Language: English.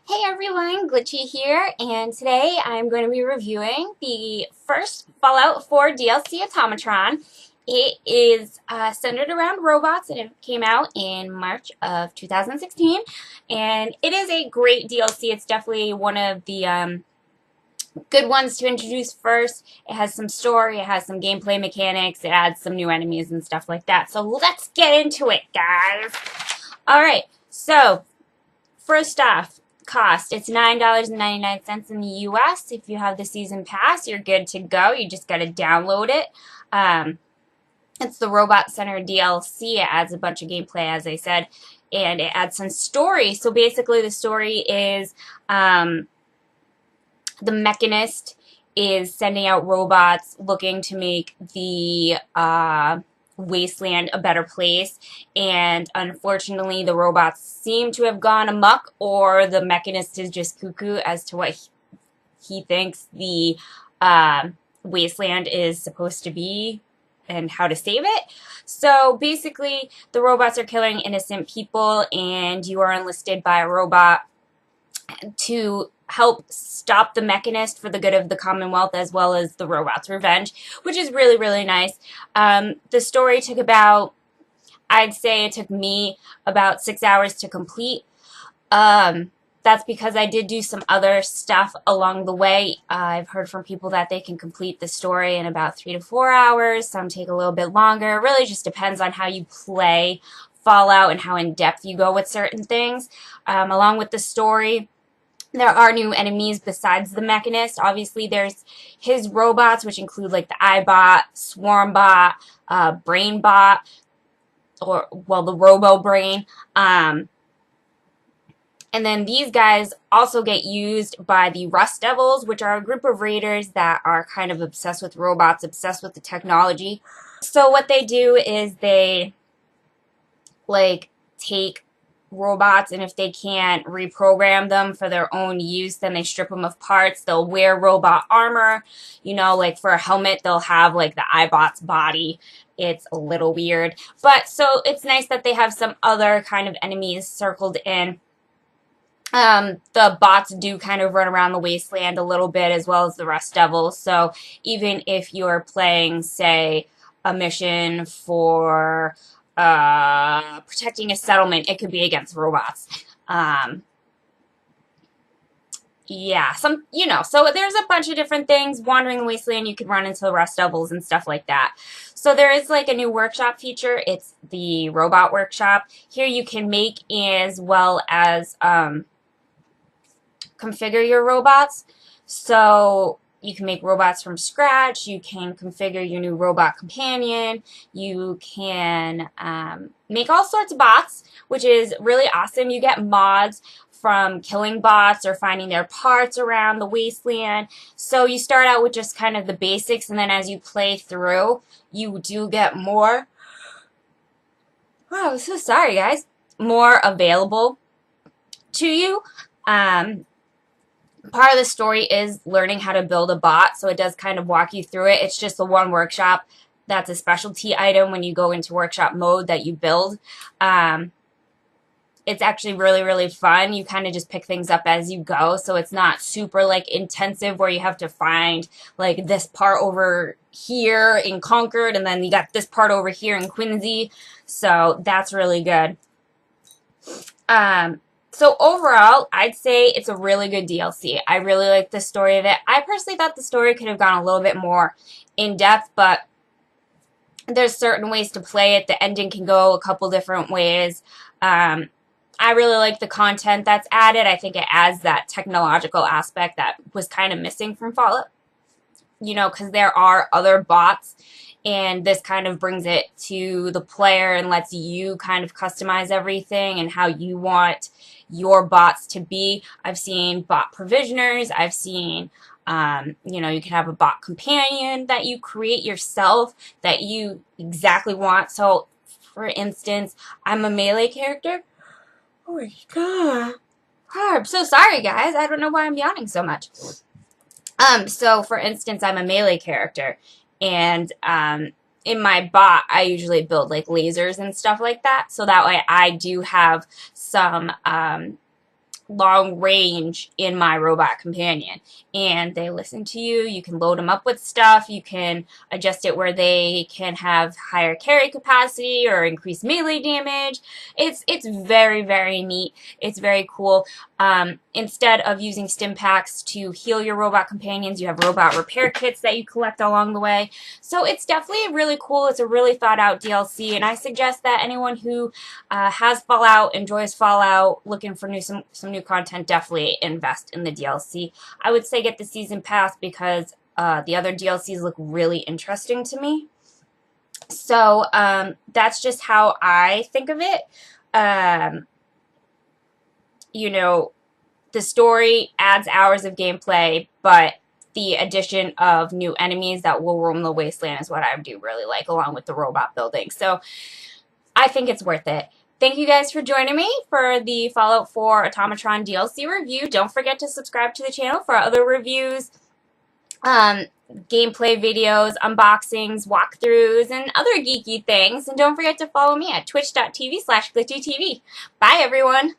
Hey everyone, Glitchiee here, and today I'm going to be reviewing the first Fallout 4 DLC Automatron. It is centered around robots, and it came out in March of 2016, and it is a great DLC. It's definitely one of the good ones to introduce first. It has some story, it has some gameplay mechanics, it adds some new enemies and stuff like that. So let's get into it, guys! Alright, so first off, cost. It's $9.99 in the US. If you have the season pass, you're good to go. You just got to download it. It's the Robot Center DLC. It adds a bunch of gameplay, as I said, and it adds some story. So basically, the story is the Mechanist is sending out robots looking to make the wasteland a better place, and unfortunately the robots seem to have gone amok, or the Mechanist is just cuckoo as to what he thinks the wasteland is supposed to be and how to save it. So basically the robots are killing innocent people, and you are enlisted by a robot to help stop the Mechanist for the good of the Commonwealth, as well as the robot's revenge, which is really, really nice. The story took about, I'd say it took me about 6 hours to complete. That's because I did do some other stuff along the way. I've heard from people that they can complete the story in about 3 to 4 hours. Some take a little bit longer. It really just depends on how you play Fallout and how in depth you go with certain things. Along with the story, there are new enemies besides the Mechanist. Obviously, there's his robots, which include like the iBot, SwarmBot, BrainBot, or, well, the Robo-Brain. And then these guys also get used by the Rust Devils, which are a group of raiders that are kind of obsessed with robots, obsessed with the technology. So what they do is they, like, take robots, and if they can't reprogram them for their own use, then they strip them of parts. They'll wear robot armor, you know, like for a helmet they'll have like the iBot's body. It's a little weird, but so it's nice that they have some other kind of enemies circled in. The bots do kind of run around the wasteland a little bit, as well as the Rust Devils. So even if you're playing, say, a mission for protecting a settlement, it could be against robots. Yeah, so there's a bunch of different things. Wandering the wasteland, you could run into the Rust Devils and stuff like that. So there is like a new workshop feature. It's the robot workshop. Here you can make as well as configure your robots. So you can make robots from scratch. You can configure your new robot companion. You can make all sorts of bots, which is really awesome. You get mods from killing bots or finding their parts around the wasteland. So you start out with just kind of the basics, and then as you play through, you do get more. Oh, I'm so sorry, guys. More available to you. Part of the story is learning how to build a bot, so it does kind of walk you through it. It's just the one workshop that's a specialty item when you go into workshop mode that you build. It's actually really, really fun. You kind of just pick things up as you go, so it's not super like intensive where you have to find like this part over here in Concord, and then you got this part over here in Quincy. So that's really good. So overall, I'd say it's a really good DLC. I really like the story of it. I personally thought the story could have gone a little bit more in depth, but there's certain ways to play it. The ending can go a couple different ways. I really like the content that's added. I think it adds that technological aspect that was kind of missing from Fallout. You know, because there are other bots, and this kind of brings it to the player and lets you kind of customize everything and how you want your bots to be. I've seen bot provisioners. I've seen, you can have a bot companion that you create yourself that you exactly want. So, for instance, I'm a melee character. Oh my god. I'm so sorry, guys. I don't know why I'm yawning so much. So for instance, I'm a melee character, and in my bot, I usually build like lasers and stuff like that, so that way I do have some long range in my robot companion, and they listen to you. You can load them up with stuff. You can adjust it where they can have higher carry capacity or increase melee damage. It's very, very neat. It's very cool. Instead of using stim packs to heal your robot companions, you have robot repair kits that you collect along the way. So it's definitely really cool. It's a really thought out DLC, and I suggest that anyone who has Fallout, enjoys Fallout, looking for some new content, definitely invest in the DLC. I would say get the season pass because the other DLCs look really interesting to me. So that's just how I think of it. You know, the story adds hours of gameplay, but the addition of new enemies that will roam the wasteland is what I do really like, along with the robot building. So I think it's worth it. Thank you guys for joining me for the Fallout 4 Automatron DLC review. Don't forget to subscribe to the channel for other reviews, gameplay videos, unboxings, walkthroughs, and other geeky things. And don't forget to follow me at twitch.tv/glitchytv. Bye, everyone!